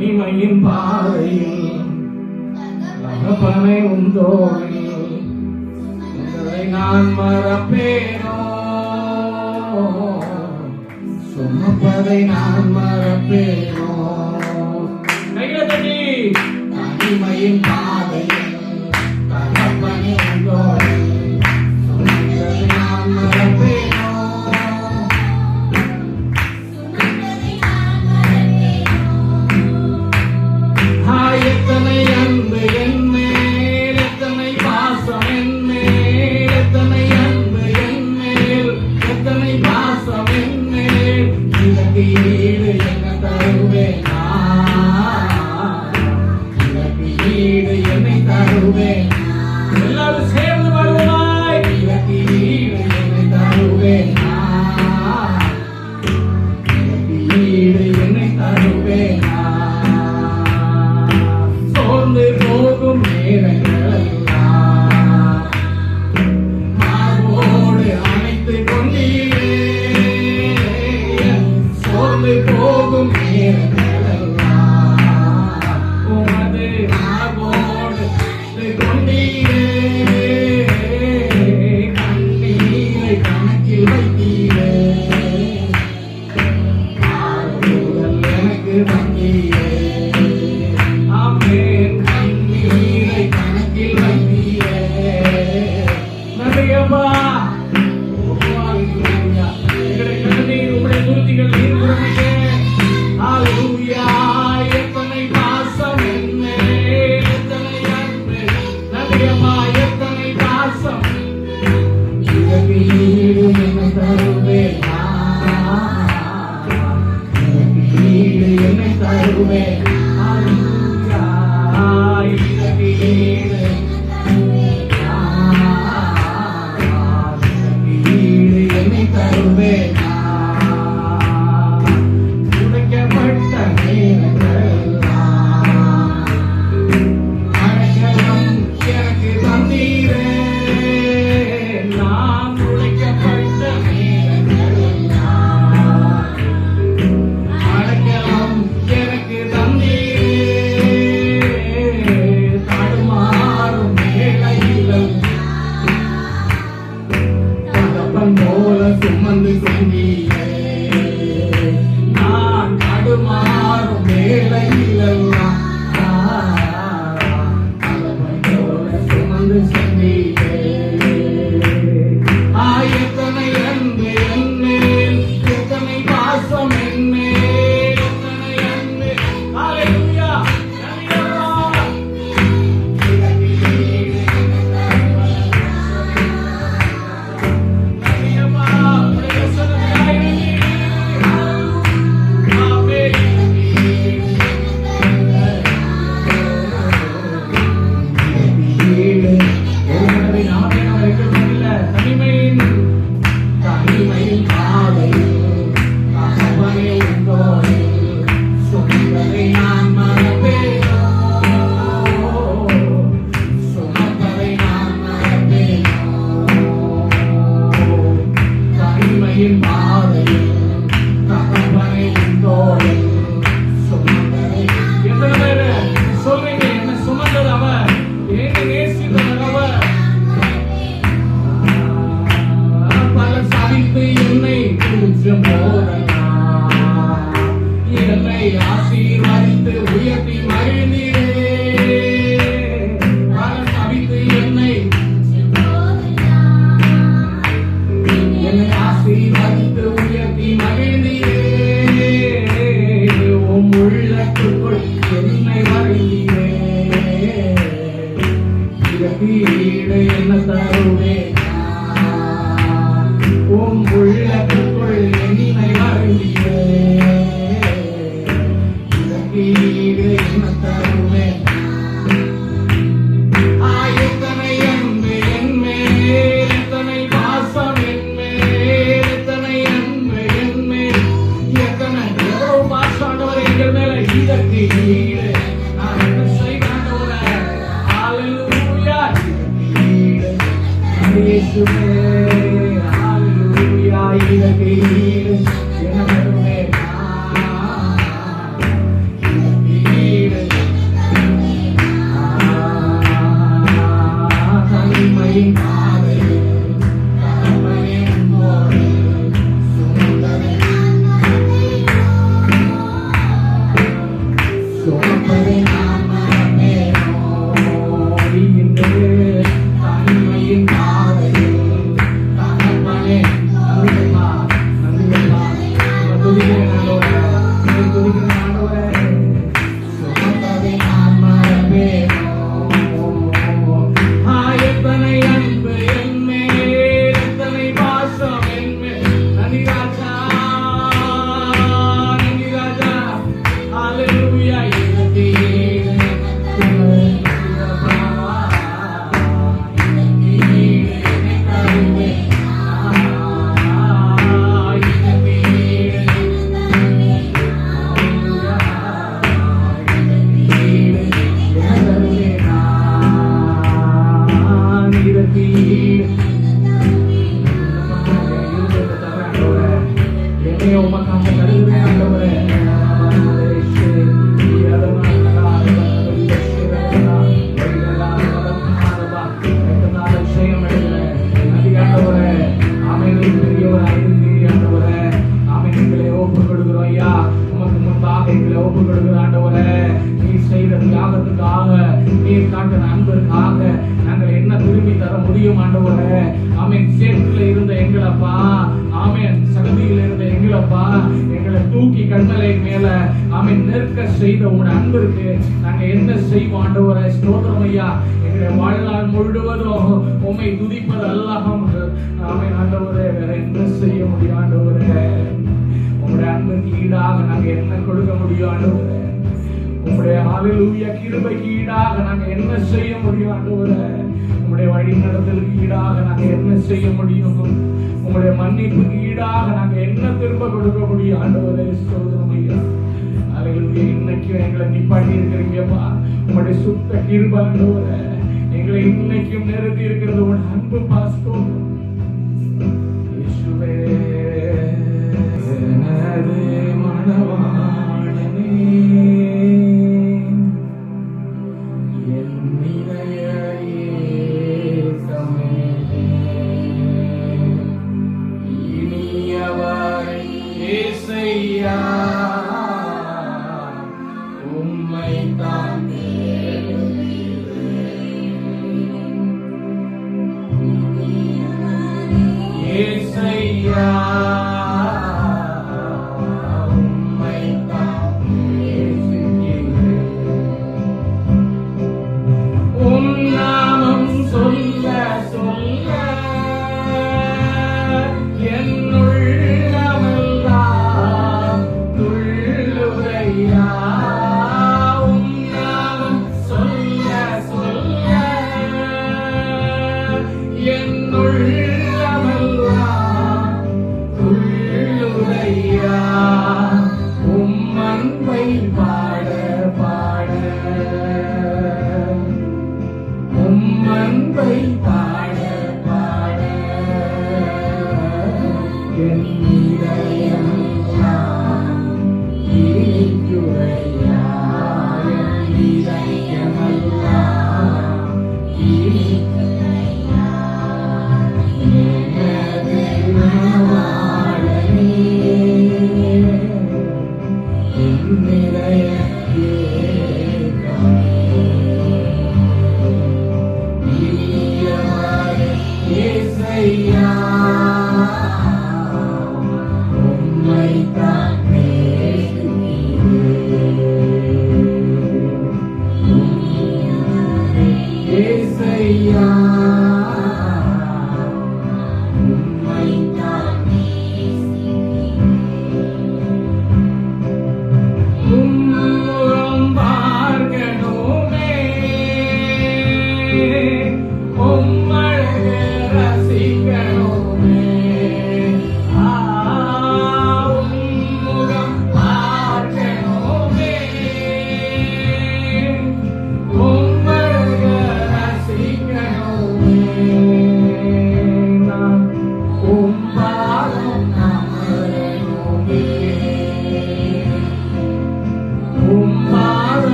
தனிமையின் பாதையில் தகப்பனை உந்தோளில் உங்களை நான் மறப்பேனோ, சுமப்பதை நான் மறப்பேனோ. கையதடி தனிமையின் பாதையில் தகப்பனை உந்தோளில் உங்களை நான் மறப்பேனோ. எத்தனை அன்பு என் மேல், எத்தனை பாசம் என் மேல், எத்தனை அன்பு என் மேல், எத்தனை பாசம் என் மேல். இதற்கு ஈடு என்ன தருவேன் நான், இதற்கு ஈடு என்னை தருவேன். எல்லாரும் சேர்ந்து வருவாய். இதற்கு ஈடு என்னை தருவேன் நான், இதற்கு ஈடு என்னை தருவேன். போகும் நேரங்களெல்லாம் மார்போடு அணைத்துக் கொண்டீரே, சோர்ந்து போகும் நேரங்களெல்லாம் உமது மார்போடு அணைத்துக் கொண்டீரே. கண்ணீரை கணக்கில் வைத்தீரே, ஆறுதல் எனக்கு தந்தீரே. சுமந்து சென்றீரே, நான் தடுமாறும் வேளையிலெல்லாம் சுமந்து சென்றீரே. எத்தனை அன்பு என் மேல், எத்தனை பாசம் என் மேல், எத்தனை அன்பு. ஹல்லேலூயா. ஆசீர்வதித்து உயர்த்தி மகிழ்ந்தீரே, சபித்து என்னை ஆசீர்வதித்து உயர்த்தி மகிழ்ந்தீரே. உம் உள்ளத்துக்குள் என்னை மகிழ்ந்தீரே, இதற்கு ஈடு என்ன தருவேன். உம் உள்ளத்துக்குள் என்னை மகிழ்ந்தீரே, துதிக்கிறேன் ஆண்டவரே. துதிக்கிறேன் ஆண்டவரே. சுமந்ததை நான் மறப்பேனோ? எத்தனை அன்பு என் மேல், எத்தனை பாசம் என் மேல். நன்றி ராஜா, நன்றி ராஜா. ஹல்லேலூயா. நீர் காட்டின அன்பிற்காக நாங்கள் என்ன திரும்பி தர முடியும் ஆண்டவரே? ஆமென். சேற்றில் இருந்த எங்களப்பா, ஆமென், சகதியில் இருந்த எங்களப்பா, எங்களை தூக்கி கண்மலை மேல ஆமென் நிற்க செய்த உன் அன்பிற்கு நாங்க என்ன செய்வோம் ஆண்டவரே? ஸ்தோத்திரம் ஐயா. எங்களுடைய வாழ்நாள் முழுவதும் உம்மை துதிப்பது அல்லாமல் ஆமென் ஆண்டவரே. வேற என்ன செய்ய முடியும் ஆண்டவரே? உங்களுடைய அன்பிற்கு ஈடாக நாங்க என்ன கொடுக்க முடியும் ஆண்டவரே? உம்முடைய ஹல்லேலூயா கிருபைக்கு ஈடாக நாங்க என்ன செய்ய முடியும் ஆண்டவரே? உம்முடைய வழி நடத்தலுக்கு ஈடாக நாங்க என்ன செய்ய முடியும்? உம்முடைய மன்னிப்புக்கு ஈடாக நாங்க என்ன திரும்ப கொடுக்க முடியும் ஆண்டவரே? ஸ்தோத்திரம் ஐயா. ஹல்லேலூயா. இன்னைக்கும் எங்களை நிப்பாட்டி இருக்கிறீங்கப்பா. உம்முடைய சுத்த கிருபை ஆண்டவரே எங்களை இன்னைக்கும் நிறுத்தி இருக்கிறது உன் அன்பு பாஸ்தோம். இயேசுவே எனது மணவாளனே, என்னுள்ளமெல்லாம்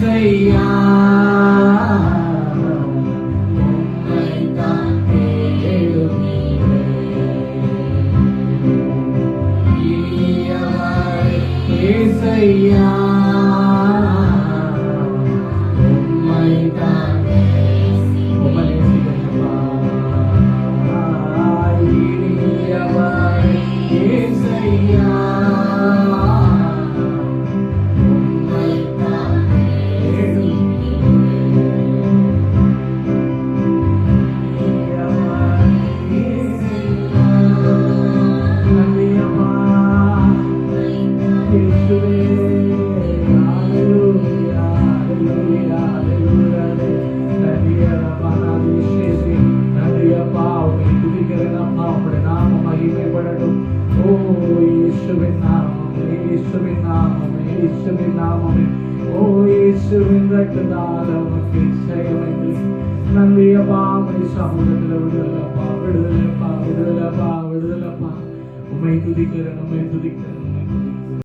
ஏசையா உம்மைத்தான் தேடுகிறேன். இனியவர் ஏசையா உம்மைத்தான் உம்மை நேசிக்கிறேன்ப்பா. இனியவர் ஏசையா உம்மை துதிக்கிறேன்.